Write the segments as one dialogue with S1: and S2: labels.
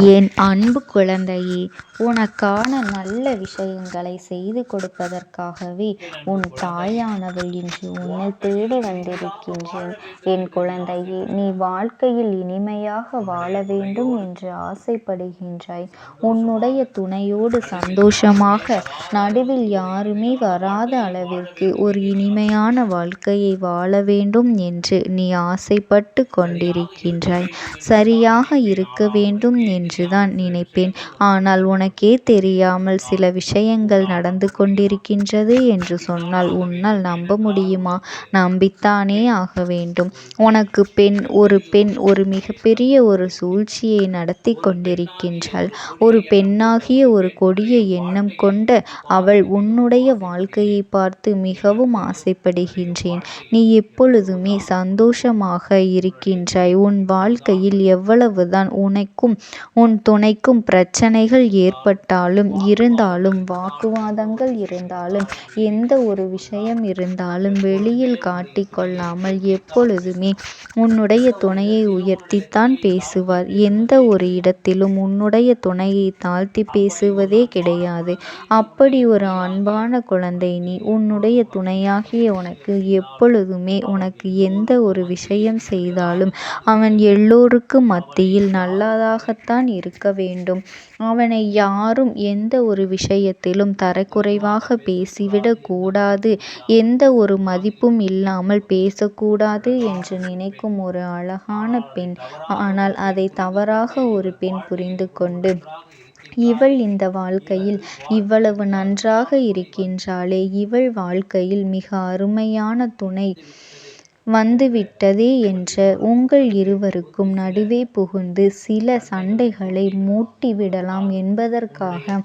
S1: என் அன்பு குழந்தையே, உனக்கான நல்ல விஷயங்களை செய்து கொடுப்பதற்காகவே உன் தாயானவள் இன்று உன்னை தேடி வந்திருக்கின்றேன். என் குழந்தையே, நீ வாழ்க்கையில் இனிமையாக வாழ வேண்டும் என்று ஆசைப்படுகின்றாய். உன்னுடைய துணையோடு சந்தோஷமாக நடுவில் யாருமே வராத அளவிற்கு ஒரு இனிமையான வாழ்க்கையை வாழ வேண்டும் என்று நீ ஆசைப்பட்டு கொண்டிருக்கின்றாய். சரியாக இருக்க வேண்டும் என்றுதான் நினைப்பேன். ஆனால் உனக்கே தெரியாமல் சில விஷயங்கள் நடந்து கொண்டிருக்கின்றது என்று சொன்னால் உன்னால் நம்ப முடியுமா? நம்பித்தானே ஆக வேண்டும். உனக்கு பெண் ஒரு மிகப்பெரிய ஒரு சூழ்ச்சியை நடத்தி கொண்டிருக்கின்றாள். ஒரு பெண்ணாகிய ஒரு கொடிய எண்ணம் கொண்ட அவள் உன்னுடைய வாழ்க்கையை பார்த்து மிகவும் ஆசைப்படுகின்றேன். நீ எப்பொழுதுமே சந்தோஷமாக இருக்கின்றாய். உன் வாழ்க்கையில் எவ்வளவுதான் உனக்கும் உன் துணைக்கும் பிரச்சனைகள் இருந்தாலும் வாக்குவாதங்கள் இருந்தாலும் எந்த ஒரு விஷயம் இருந்தாலும் வெளியில் காட்டிக்கொள்ளாமல் எப்பொழுதுமே உன்னுடைய துணையை உயர்த்தித்தான் பேசுவார். எந்த ஒரு இடத்திலும் உன்னுடைய துணையை தாழ்த்தி பேசுவதே கிடையாது. அப்படி ஒரு அன்பான குழந்தை நீ. உன்னுடைய துணையாகிய உனக்கு எப்பொழுதுமே உனக்கு எந்த ஒரு விஷயம் செய்தாலும் அவன் எல்லோருக்கும் மத்தியில் நல்லதாகத்தான் இருக்க வேண்டும். அவனை யாரும் எந்த ஒரு விஷயத்திலும் தரக்குறைவாக பேசிவிடக் கூடாது, எந்த ஒரு மதிப்பும் இல்லாமல் பேசக்கூடாது என்று நினைக்கும் ஒரு அழகான பெண். ஆனால் அதை தவறாக ஒரு பெண் புரிந்து கொண்டு இவள் இந்த வாழ்க்கையில் இவ்வளவு நன்றாக இருக்கின்றாளே, இவள் வாழ்க்கையில் மிக அருமையான துணை வந்துவிட்டதே என்ற உங்கள் இருவருக்கும் நடுவே புகுந்து சில சண்டைகளை மூட்டிவிடலாம் என்பதற்காக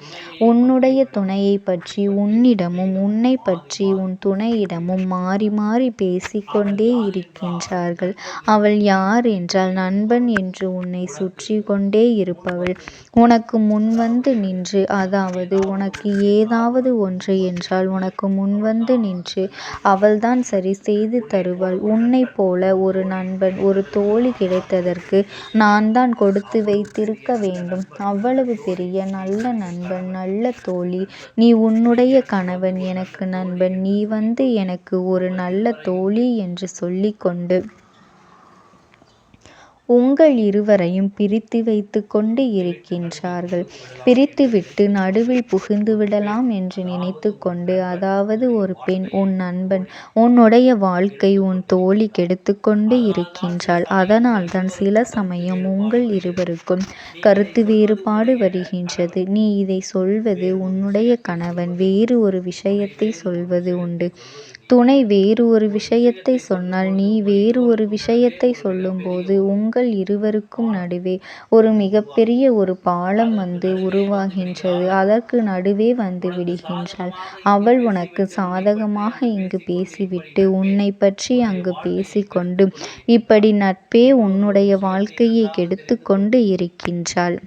S1: உன்னுடைய துணையை பற்றி உன்னிடமும் உன்னை பற்றி உன் துணையிடமும் மாறி மாறி பேசிக்கொண்டே இருக்கின்றார்கள். அவள் யார் என்றால் நண்பன் என்று உன்னை சுற்றி கொண்டே இருப்பவள். உனக்கு முன்வந்து நின்று, அதாவது உனக்கு ஏதாவது ஒன்று என்றால் உனக்கு முன்வந்து நின்று அவள்தான் சரி செய்து தருவாள். உன்னை போல ஒரு நண்பன் ஒரு தோழி கிடைத்ததற்கு நான் தான் கொடுத்து வைத்திருக்க வேண்டும். அவ்வளவு பெரிய நல்ல நண்பன் நல்ல தோழி நீ. உன்னுடைய கணவன் எனக்கு நண்பன், நீ வந்து எனக்கு ஒரு நல்ல தோழி என்று சொல்லிக்கொண்டு உங்கள் இருவரையும் பிரித்து வைத்து கொண்டு இருக்கின்றார்கள். பிரித்துவிட்டு நடுவில் புகுந்து விடலாம் என்று நினைத்து கொண்டு, அதாவது ஒரு பெண் உன் நண்பன் உன்னுடைய வாழ்க்கை உன் தோழி கெடுத்து கொண்டு இருக்கின்றாள். அதனால்தான் சில சமயம் உங்கள் இருவருக்கும் கருத்து வேறுபாடு வருகின்றது. நீ இதை சொல்வது உன்னுடைய கணவன் வேறு ஒரு விஷயத்தை சொல்வது உண்டு. துணை வேறு ஒரு விஷயத்தை சொன்னால் நீ வேறு ஒரு விஷயத்தை சொல்லும்போது உங்கள் இருவருக்கும் நடுவே ஒரு மிகப்பெரிய ஒரு பாலம் வந்து உருவாகின்றது. அதற்கு நடுவே வந்து விடுகின்றாள். அவள் உனக்கு சாதகமாக இங்கு பேசிவிட்டு உன்னை பற்றி அங்கு பேசிக்கொண்டு இப்படி நட்பே உன்னுடைய வாழ்க்கையை கெடுத்து கொண்டு இருக்கின்றாள்.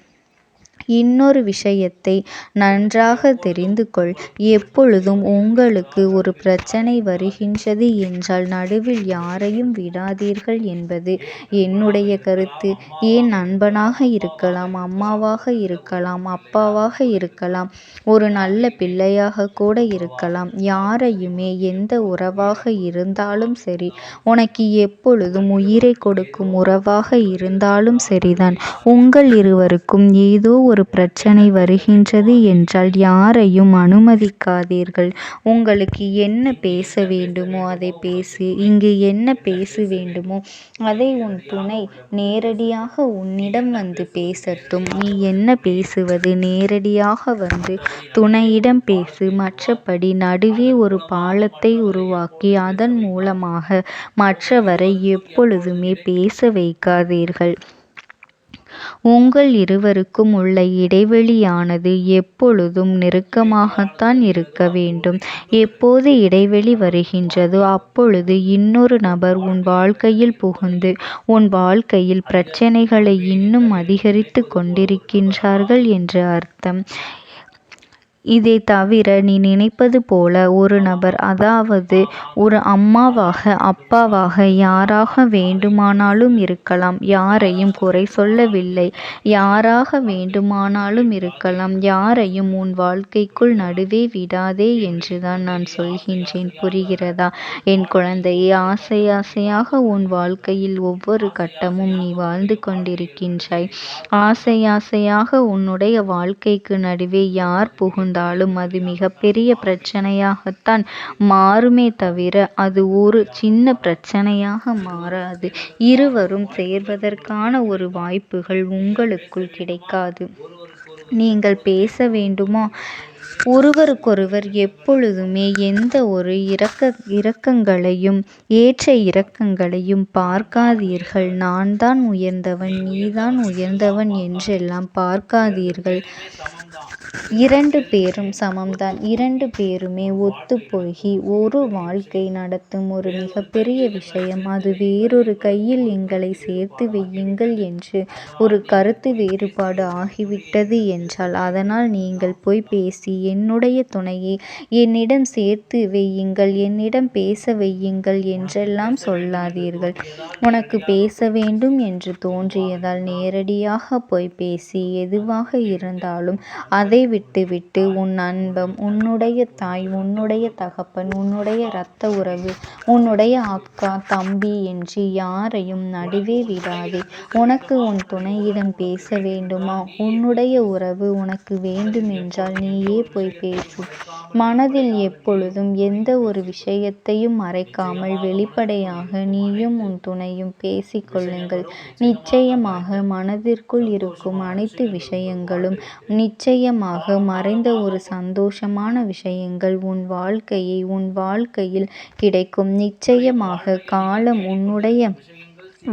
S1: இன்னொரு விஷயத்தை நன்றாக தெரிந்து கொள். எப்பொழுதும் உங்களுக்கு ஒரு பிரச்சனை வருகின்றது என்றால் நடுவில் யாரையும் விடாதீர்கள் என்பது என்னுடைய கருத்து. ஏன் நண்பனாக இருக்கலாம், அம்மாவாக இருக்கலாம், அப்பாவாக இருக்கலாம், ஒரு நல்ல பிள்ளையாக கூட இருக்கலாம். யாரையுமே எந்த உறவாக இருந்தாலும் சரி, உனக்கு எப்பொழுதும் உயிரை கொடுக்கும் உறவாக இருந்தாலும் சரிதான், உங்கள் இருவருக்கும் ஏதோ ஒரு பிரச்சனை வருகின்றது என்றால் யாரையும் அனுமதிக்காதீர்கள். உங்களுக்கு என்ன பேச வேண்டுமோ அதை பேசு. இங்கு என்ன பேச வேண்டுமோ அதை உன் துணை நேரடியாக உன்னிடம் வந்து பேசட்டும். நீ என்ன பேசுவது நேரடியாக வந்து துணையிடம் பேசு. மற்றபடி நடுவே ஒரு பாலத்தை உருவாக்கி அதன் மூலமாக மற்றவரை எப்பொழுதுமே பேச வைக்காதீர்கள். உங்கள் இருவருக்கும் உள்ள இடைவெளியானது எப்பொழுதும் நெருக்கமாகத்தான் இருக்க வேண்டும். எப்போது இடைவெளி வருகின்றதோ அப்பொழுது இன்னொரு நபர் உன் வாழ்க்கையில் புகுந்து உன் வாழ்க்கையில் பிரச்சனைகளை இன்னும் அதிகரித்து கொண்டிருக்கின்றார்கள் என்று அர்த்தம். இதை தவிர நீ நினைப்பது போல ஒரு நபர், அதாவது ஒரு அம்மாவாக அப்பாவாக யாராக வேண்டுமானாலும் இருக்கலாம். யாரையும் குறை சொல்லவில்லை. யாராக வேண்டுமானாலும் இருக்கலாம். யாரையும் உன் வாழ்க்கைக்குள் நடுவே விடாதே என்றுதான் நான் சொல்கின்றேன். புரிகிறதா என் குழந்தையே? ஆசை ஆசையாக உன் வாழ்க்கையில் ஒவ்வொரு கட்டமும் நீ வாழ்ந்து கொண்டிருக்கின்றாய். ஆசை ஆசையாக உன்னுடைய வாழ்க்கைக்கு நடுவே யார் புகுந்தாலும் அது மிகப்பெரிய பிரச்சனையாகத்தான் மாறுமே தவிர அது ஒரு சின்ன பிரச்சனையாக மாறாது. இருவரும் சேர்வதற்கான ஒரு வாய்ப்புகள் உங்களுக்குள் கிடைக்காது. நீங்கள் பேச வேண்டுமா? ஒருவருக்கொருவர் எப்பொழுதுமே எந்த ஒரு இரக்கங்களையும் ஏற்ற இறக்கங்களையும் பார்க்காதீர்கள். நான் தான் உயர்ந்தவன், நீதான் உயர்ந்தவன் என்றெல்லாம் பார்க்காதீர்கள். 2 பேரும் சமம்தான். 2 பேருமே ஒத்துப்போகி ஒரு வாழ்க்கை நடத்தும் ஒரு மிகப்பெரிய விஷயம். அது வேறொரு கையில் எங்களை சேர்த்து வையுங்கள் என்று ஒரு கருத்து வேறுபாடு ஆகிவிட்டது என்றால், அதனால் நீங்கள் போய் பேசி என்னுடைய துணையை என்னிடம் சேர்த்து வையுங்கள், என்னிடம் பேச வையுங்கள் என்றெல்லாம் சொல்லாதீர்கள். உனக்கு பேச வேண்டும் என்று தோன்றியதால் நேரடியாக போய் பேசி எதுவாக இருந்தாலும் அதை விட்டுவிட்டு உன் அன்பம், உன்னுடைய தாய், உன்னுடைய தகப்பன், உன்னுடைய இரத்த உறவு, உன்னுடைய அக்கா தம்பி என்று யாரையும் நடுவே விடாதே. உனக்கு உன் துணையிடம் பேச வேண்டுமா? உன்னுடைய உறவு உனக்கு வேண்டுமென்றால் நீயே போய் பேசு. மனதில் எப்பொழுதும் எந்த ஒரு விஷயத்தையும் மறைக்காமல் வெளிப்படையாக நீயும் உன் துணையும் பேசிக்கொள்ளுங்கள். நிச்சயமாக மனதிற்குள் இருக்கும் அனைத்து விஷயங்களும், நிச்சயமாக மறைந்த ஒரு சந்தோஷமான விஷயங்கள் உன் வாழ்க்கையில் கிடைக்கும். நிச்சயமாக காலம் உன்னுடைய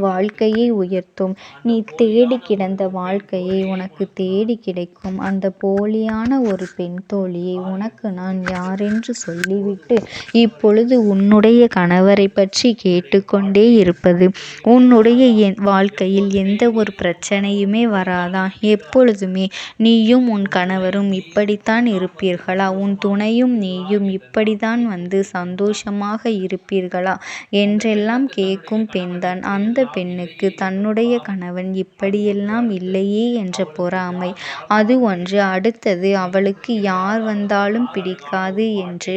S1: வாழ்க்கையை உயர்த்தும். நீ தேடி கிடந்த வாழ்க்கையை உனக்கு தேடி கிடைக்கும். அந்த போலியான ஒரு பெண் தோழியை உனக்கு நான் யாரென்று சொல்லிவிட்டு இப்பொழுது உன்னுடைய கணவரை பற்றி கேட்டுக்கொண்டே இருப்பது, உன்னுடைய வாழ்க்கையில் எந்த ஒரு பிரச்சனையுமே வராதா? எப்பொழுதுமே நீயும் உன் கணவரும் இப்படித்தான் இருப்பீர்களா? உன் துணையும் நீயும் இப்படித்தான் வந்து சந்தோஷமாக இருப்பீர்களா என்றெல்லாம் கேட்கும் பெண்தான் அந்த பெண்ணுக்கு தன்னுடைய கணவன் இப்படியெல்லாம் இல்லையே என்ற பொறாமை. அது ஒன்று. அடுத்தது, அவளுக்கு யார் வந்தாலும் பிடிக்காது என்று,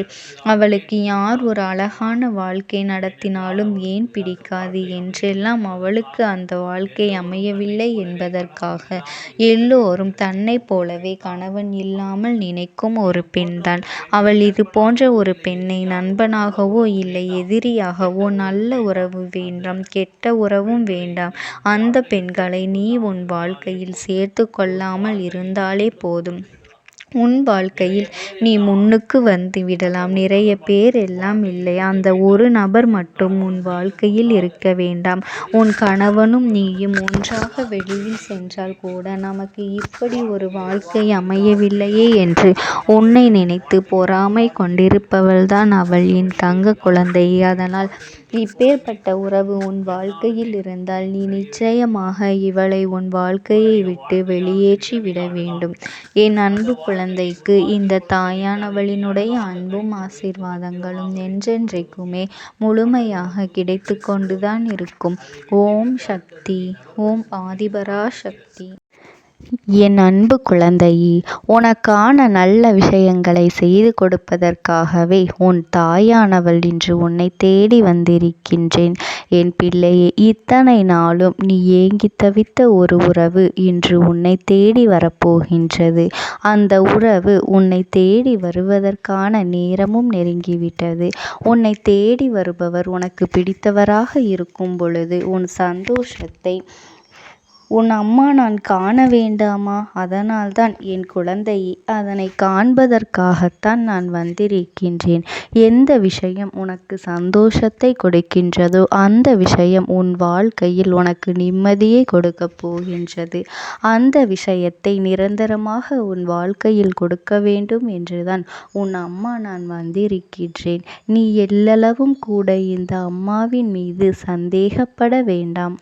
S1: அவளுக்கு யார் ஒரு அழகான வாழ்க்கை நடத்தினாலும் ஏன் பிடிக்காது என்றெல்லாம் அவளுக்கு அந்த வாழ்க்கை அமையவில்லை என்பதற்காக எல்லோரும் தன்னை போலவே கணவன் இல்லாமல் நினைக்கும் ஒரு பெண்தான் அவள். இது போன்ற ஒரு பெண்ணை நண்பனாகவோ இல்லை எதிரியாகவோ, நல்ல உறவு வேண்டாம், கெட்ட உறவும் வேண்டாம், அந்த பெண்களை நீ உன் வாழ்க்கையில் சேர்த்து கொள்ளாமல் இருந்தாலே போதும். உன் வாழ்க்கையில் நீ முன்னுக்கு வந்து விடலாம். நிறைய பேர் எல்லாம் இல்லை, அந்த ஒரு நபர் மட்டும் உன் வாழ்க்கையில் இருக்க வேண்டாம். உன் கணவனும் நீயும் ஒன்றாக வெளியில் சென்றால் கூட நமக்கு இப்படி ஒரு வாழ்க்கை அமையவில்லையே என்று உன்னை நினைத்து பொறாமை கொண்டிருப்பவள்தான் அவள், என் தங்க குழந்தை. அதனால் இப்பேற்பட்ட உறவு உன் வாழ்க்கையில் இருந்தால் நீ நிச்சயமாக இவளை உன் வாழ்க்கையை விட்டு வெளியேற்றி விட வேண்டும். என் அன்பு குழந்தைக்கு இந்த தாயானவளினுடைய அன்பும் ஆசீர்வாதங்களும் என்றென்றைக்குமே முழுமையாக கிடைத்து கொண்டுதான் இருக்கும். ஓம் சக்தி. ஓம் ஆதிபரா சக்தி. என் அன்பு குழந்தையே, உனக்கான நல்ல விஷயங்களை செய்து கொடுப்பதற்காகவே உன் தாயானவள் இன்று உன்னை தேடி வந்திருக்கின்றேன். என் பிள்ளையே, இத்தனை நாளும் நீ ஏங்கி தவித்த ஒரு உறவு இன்று உன்னை தேடி வரப்போகின்றது. அந்த உறவு உன்னை தேடி வருவதற்கான நேரமும் நெருங்கிவிட்டது. உன்னை தேடி வருபவர் உனக்கு பிடித்தவராக இருக்கும் பொழுது உன் சந்தோஷத்தை உன் அம்மா நான் காண வேண்டாமா? அதனால்தான் என் குழந்தையை, அதனை காண்பதற்காகத்தான் நான் வந்திருக்கின்றேன். எந்த விஷயம் உனக்கு சந்தோஷத்தை கொடுக்கின்றதோ அந்த விஷயம் உன் வாழ்க்கையில் உனக்கு நிம்மதியை கொடுக்கப் போகின்றது. அந்த விஷயத்தை நிரந்தரமாக உன் வாழ்க்கையில் கொடுக்க வேண்டும் என்றுதான் உன் அம்மா நான் வந்திருக்கின்றேன். நீ எல்லளவும் கூட இந்த அம்மாவின் மீது சந்தேகப்பட வேண்டாம்.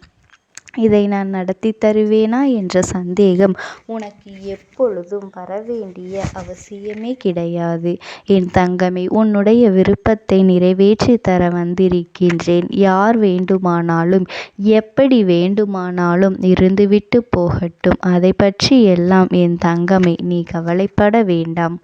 S1: இதை நான் நடத்தி தருவேனா என்ற சந்தேகம் உனக்கு எப்பொழுதும் வரவேண்டிய அவசியமே கிடையாது. என் தங்கமே, உன்னுடைய விருப்பத்தை நிறைவேற்றி தர வந்திருக்கின்றேன். யார் வேண்டுமானாலும் எப்படி வேண்டுமானாலும் இருந்துவிட்டு போகட்டும். அதை பற்றி எல்லாம் என் தங்கமே நீ கவலைப்பட வேண்டாம்.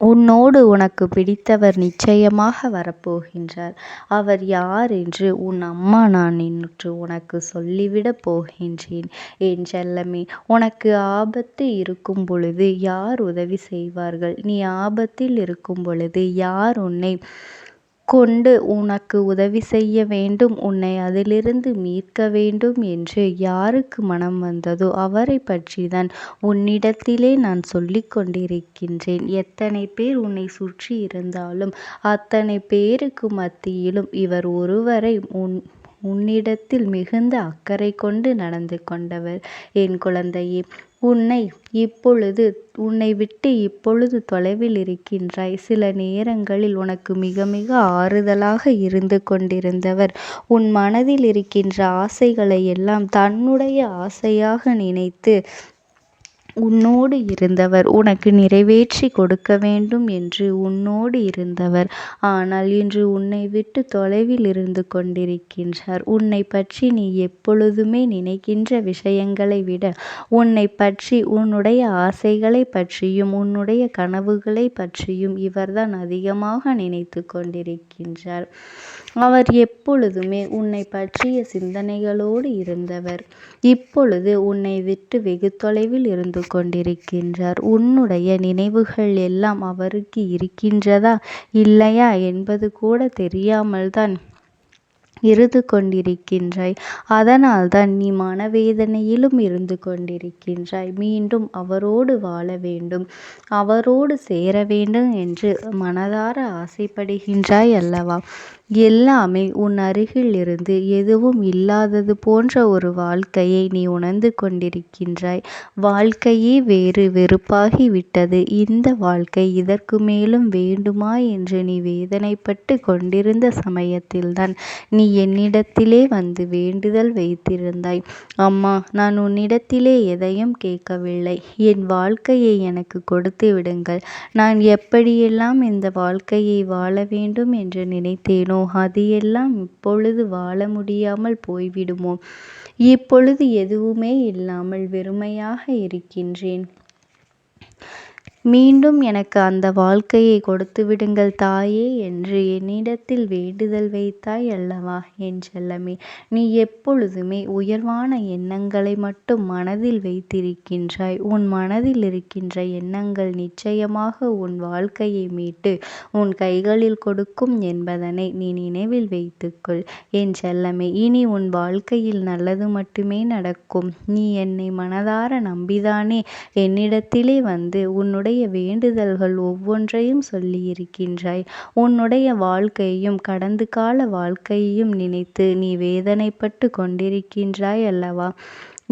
S1: உன்னோடு உனக்கு பிடித்தவர் நிச்சயமாக வரப்போகின்றார். அவர் யார் என்று உன் அம்மா நான் இன்று உனக்கு சொல்லிவிடப் போகின்றேன். என் செல்லமே, உனக்கு ஆபத்து இருக்கும் பொழுது யார் உதவி செய்வார்கள்? நீ ஆபத்தில் இருக்கும் பொழுது யார் உன்னை கொண்டு உனக்கு உதவி செய்ய வேண்டும், உன்னை அதிலிருந்து மீட்க வேண்டும் என்று யாருக்கு மனம் வந்ததோ அவரை பற்றிதான் உன்னிடத்திலே நான் சொல்லிக் கொண்டிருக்கின்றேன். எத்தனை பேர் உன்னை சுற்றி இருந்தாலும் அத்தனை பேருக்கு மத்தியிலும் இவர் ஒருவரை உன்னிடத்தில் மிகுந்த அக்கறை கொண்டு நடந்து கொண்டவர். என் குழந்தையே, உன்னை விட்டு இப்பொழுது தொலைவில் இருக்கின்றாய். சில நேரங்களில் உனக்கு மிக மிக ஆறுதலாக இருந்து கொண்டிருந்தவர் உன் மனதில் இருக்கின்ற ஆசைகளை எல்லாம் தன்னுடைய ஆசையாக நினைத்து உன்னோடு இருந்தவர், உனக்கு நிறைவேற்றி கொடுக்க வேண்டும் என்று உன்னோடு இருந்தவர். ஆனால் இன்று உன்னை விட்டு தொலைவில் இருந்து கொண்டிருக்கின்றார். உன்னை பற்றி நீ எப்பொழுதுமே நினைக்கின்ற விஷயங்களை விட உன்னை பற்றி, உன்னுடைய ஆசைகளை பற்றியும் உன்னுடைய கனவுகளை பற்றியும் இவர்தான் அதிகமாக நினைத்து கொண்டிருக்கின்றார். அவர் எப்பொழுதுமே உன்னை பற்றிய சிந்தனைகளோடு இருந்தவர். இப்பொழுது உன்னை விட்டு வெகு தொலைவில் இருந்து கொண்டிருக்கின்றார். உன்னுடைய நினைவுகள் எல்லாம் அவருக்கு இருக்கின்றதா இல்லையா என்பது கூட தெரியாமல்தான் இருந்து கொண்டிருக்கின்றாய். அதனால்தான் நீ மனவேதனையிலும் இருந்து கொண்டிருக்கின்றாய். மீண்டும் அவரோடு வாழ வேண்டும், அவரோடு சேர வேண்டும் என்று மனதார ஆசைப்படுகின்றாய் அல்லவா? எல்லாமே உன் அருகில் இருந்து எதுவும் இல்லாதது போன்ற ஒரு வாழ்க்கையை நீ உணர்ந்து கொண்டிருக்கின்றாய். வாழ்க்கையே வேறு வெறுப்பாகி விட்டது. இந்த வாழ்க்கை இதற்கு மேலும் வேண்டுமா என்று நீ வேதனைப்பட்டு கொண்டிருந்த சமயத்தில்தான் நீ என்னிடத்திலே வந்து வேண்டுதல் வைத்திருந்தாய். அம்மா, நான் உன்னிடத்திலே எதையும் கேட்கவில்லை. என் வாழ்க்கையை எனக்கு கொடுத்து விடுங்கள். நான் எப்படியெல்லாம் இந்த வாழ்க்கையை வாழ வேண்டும் என்று நினைத்தேனோ அது எல்லாம் இப்பொழுது வாழ முடியாமல் போய்விடுமோ? இப்பொழுது எதுவுமே இல்லாமல் வெறுமையாக இருக்கின்றேன். மீண்டும் எனக்கு அந்த வாழ்க்கையை கொடுத்து விடுங்கள் தாயே என்று என்னிடத்தில் வேண்டுதல் வைத்தாய் அல்லவா? என் செல்லமே, நீ எப்பொழுதுமே உயர்வான எண்ணங்களை மட்டும் மனதில் வைத்திருக்கின்றாய். உன் மனதில் இருக்கின்ற எண்ணங்கள் நிச்சயமாக உன் வாழ்க்கையை மீட்டு உன் கைகளில் கொடுக்கும் என்பதனை நீ நினைவில் வைத்துக்கொள். என் செல்லமே, இனி உன் வாழ்க்கையில் நல்லது மட்டுமே நடக்கும். நீ என்னை மனதார நம்பிதானே என்னிடத்திலே வந்து உன்னுடைய வேண்டுதல்கள் ஒவ்வொன்றையும் சொல்லியிருக்கின்றாய். உன்னுடைய வாழ்க்கையையும் கடந்த கால வாழ்க்கையையும் நினைத்து நீ வேதனைப்பட்டு கொண்டிருக்கின்றாய் அல்லவா?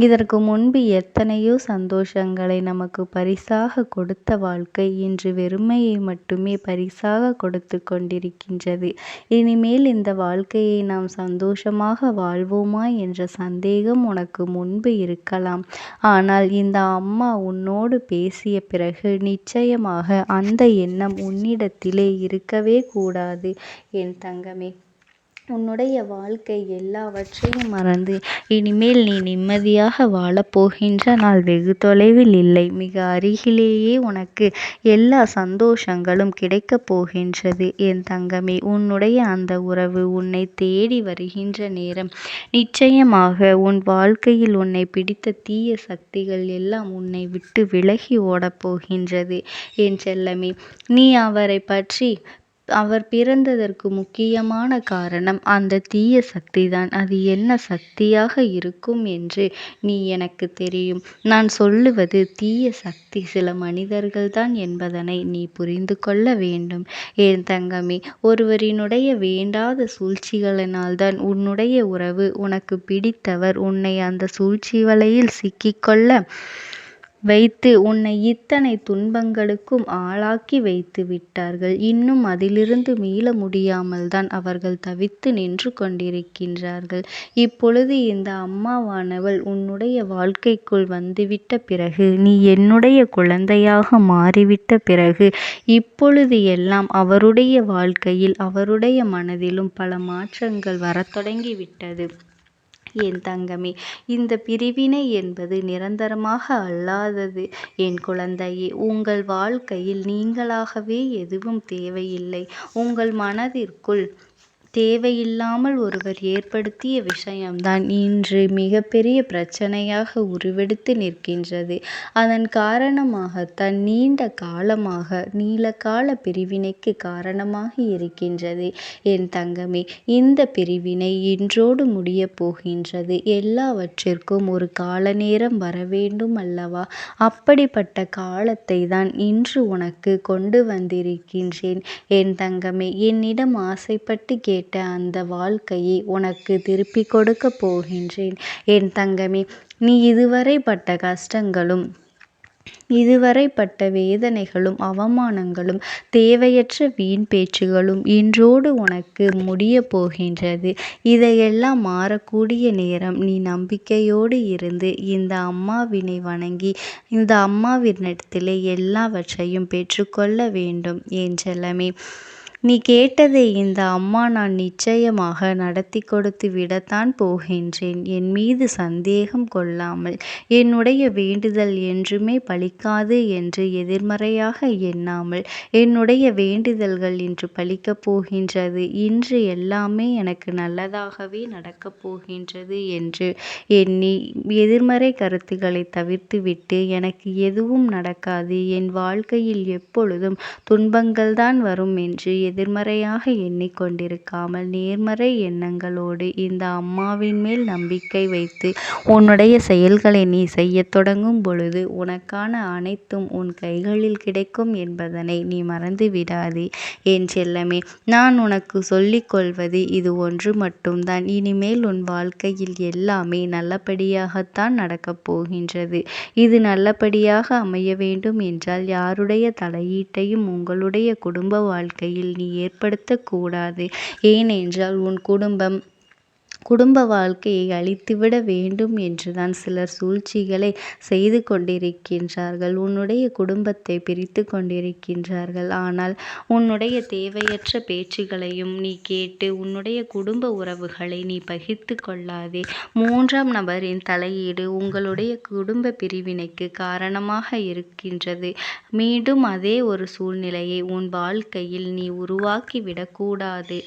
S1: இதற்கு முன்பு எத்தனையோ சந்தோஷங்களை நமக்கு பரிசாக கொடுத்த வாழ்க்கை இன்று வெறுமையை மட்டுமே பரிசாக கொடுத்து கொண்டிருக்கின்றது. இனிமேல் இந்த வாழ்க்கையை நாம் சந்தோஷமாக வாழ்வோமா என்ற சந்தேகம் உனக்கு முன்பு இருக்கலாம். ஆனால் இந்த அம்மா உன்னோடு பேசிய பிறகு நிச்சயமாக அந்த எண்ணம் உன்னிடத்திலே இருக்கவே கூடாது. என் தங்கமே, உன்னுடைய வாழ்க்கை எல்லாவற்றையும் மறந்து இனிமேல் நீ நிம்மதியாக வாழப்போகின்ற நாள் வெகு தொலைவில் இல்லை, மிக அருகிலேயே உனக்கு எல்லா சந்தோஷங்களும் கிடைக்கப் போகின்றது. என் தங்கமே, உன்னுடைய அந்த உறவு உன்னை தேடி வருகின்ற நேரம் நிச்சயமாக உன் வாழ்க்கையில் உன்னை பிடித்த தீய சக்திகள் எல்லாம் உன்னை விட்டு விலகி ஓடப் போகின்றது. என் செல்லமே, நீ அவரை பற்றி அவர் பிறந்ததற்கு முக்கியமான காரணம் அந்த தீய சக்திதான். அது என்ன சக்தியாக இருக்கும் என்று நீ எனக்கு தெரியும். நான் சொல்லுவது தீய சக்தி சில மனிதர்கள்தான் என்பதனை நீ புரிந்து கொள்ள வேண்டும். என் தங்கமே, ஒருவரினுடைய வேண்டாத சூழ்ச்சிகளினால்தான் உன்னுடைய உறவு, உனக்கு பிடித்தவர் உன்னை அந்த சூழ்ச்சி வலையில் சிக்கிக்கொள்ள வைத்து உன்னை இத்தனை துன்பங்களுக்கும் ஆளாக்கி வைத்து விட்டார்கள். இன்னும் அதிலிருந்து மீள முடியாமல் தான் அவர்கள் தவித்து நின்று கொண்டிருக்கின்றார்கள். இப்பொழுது இந்த அம்மாவானவள் உன்னுடைய வாழ்க்கைக்குள் வந்துவிட்ட பிறகு, நீ என்னுடைய குழந்தையாக மாறிவிட்ட பிறகு, இப்பொழுது எல்லாம் அவருடைய வாழ்க்கையில் அவருடைய மனதிலும் பல மாற்றங்கள் வரத் தொடங்கிவிட்டது. என் தங்கமே, இந்த பிரிவினை என்பது நிரந்தரமாக அல்லாதது. என் குழந்தையே, உங்கள் வாழ்க்கையில் நீங்களாகவே எதுவும் தேவையில்லை. உங்கள் மனதிற்குள் தேவையில்லாமல் ஒருவர் ஏற்படுத்திய விஷயம்தான் இன்று மிகப்பெரிய பிரச்சனையாக உருவெடுத்து நிற்கின்றது. அதன் காரணமாகத்தான் நீண்ட காலமாக நீலகால பிரிவினைக்கு காரணமாக இருக்கின்றது. என் தங்கமே, இந்த பிரிவினை இன்றோடு முடியப் போகின்றது. எல்லாவற்றிற்கும் ஒரு கால நேரம் வரவேண்டும் அல்லவா? அப்படிப்பட்ட காலத்தை தான் இன்று உனக்கு கொண்டு வந்திருக்கின்றேன். என் தங்கமே, என்னிடம் ஆசைப்பட்டு கேட்ட அந்த வாழ்க்கையை உனக்கு திருப்பிக் கொடுக்கப் போகின்றேன். என் தங்கமே, நீ இதுவரை பட்ட கஷ்டங்களும் இதுவரை பட்ட வேதனைகளும் அவமானங்களும் தேவையற்ற வீண் பேச்சுகளும் இன்றோடு உனக்கு முடிய போகின்றது. இதையெல்லாம் மாறக்கூடிய நேரம். நீ நம்பிக்கையோடு இருந்து இந்த அம்மாவினை வணங்கி இந்த அம்மாவினிடத்திலே எல்லாவற்றையும் பெற்றுக்கொள்ள வேண்டும். என் செல்லமே, நீ கேட்டதை இந்த அம்மா நான் நிச்சயமாக நடத்தி கொடுத்து விடத்தான் போகின்றேன். என் மீது சந்தேகம் கொள்ளாமல், என்னுடைய வேண்டுதல் என்றுமே பலிக்காது என்று எதிர்மறையாக எண்ணாமல், என்னுடைய வேண்டுதல்கள் இன்று பலிக்கப் போகின்றது, இன்று எல்லாமே எனக்கு நல்லதாகவே நடக்கப் போகின்றது என்று எண்ணி எதிர்மறை கருத்துக்களை தவிர்த்துவிட்டு, எனக்கு எதுவும் நடக்காது, என் வாழ்க்கையில் எப்பொழுதும் துன்பங்கள்தான் வரும் என்று எதிர்மறையாக எண்ணிக்கொண்டிருக்காமல் நேர்மறை எண்ணங்களோடு இந்த அம்மாவின் மேல் நம்பிக்கை வைத்து உன்னுடைய செயல்களை நீ செய்யத் தொடங்கும் பொழுது உனக்கான அனைத்தும் உன் கைகளில் கிடைக்கும் என்பதனை நீ மறந்து விடாதே. என் செல்லமே, நான் உனக்கு சொல்லிக் கொள்வது இது ஒன்று மட்டும்தான். இனிமேல் உன் வாழ்க்கையில் எல்லாமே நல்லபடியாகத்தான் நடக்கப் போகின்றது. இது நல்லபடியாக அமைய வேண்டும் என்றால் யாருடைய தலையீட்டையும் உங்களுடைய குடும்ப வாழ்க்கையில் நீ ஏற்படுத்தக்கூடாது. ஏனென்றால் உன் குடும்ப வாழ்க்கையை அழித்துவிட வேண்டும் என்றுதான் சிலர் சூழ்ச்சிகளை செய்து கொண்டிருக்கின்றார்கள். உன்னுடைய குடும்பத்தை பிரித்து கொண்டிருக்கின்றார்கள். ஆனால் உன்னுடைய தேவையற்ற பேச்சுகளையும் நீ கேட்டு உன்னுடைய குடும்ப உறவுகளை நீ பகிர்ந்து கொள்ளாதே. 3ஆம் நபரின் தலையீடு உங்களுடைய குடும்ப பிரிவினைக்கு காரணமாக இருக்கின்றது. மீண்டும் அதே ஒரு சூழ்நிலையை உன் வாழ்க்கையில் நீ உருவாக்கி விடக்கூடாது.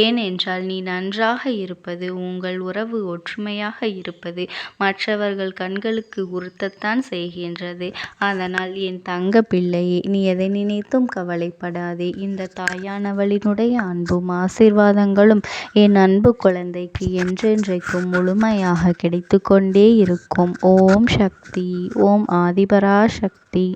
S1: ஏனென்றால் நீ நன்றாக இருப்பது, உங்கள் உறவு ஒற்றுமையாக இருப்பது மற்றவர்கள் கண்களுக்கு உறுத்தத்தான் செய்கின்றது. அதனால் என் தங்க பிள்ளையே, நீ எதை நினைத்தும் கவலைப்படாதே. இந்த தாயானவளினுடைய அன்பும் ஆசீர்வாதங்களும் என் அன்பு குழந்தைக்கு என்றென்றைக்கும் முழுமையாக கிடைத்து கொண்டே இருக்கும். ஓம் சக்தி. ஓம் ஆதிபராசக்தி.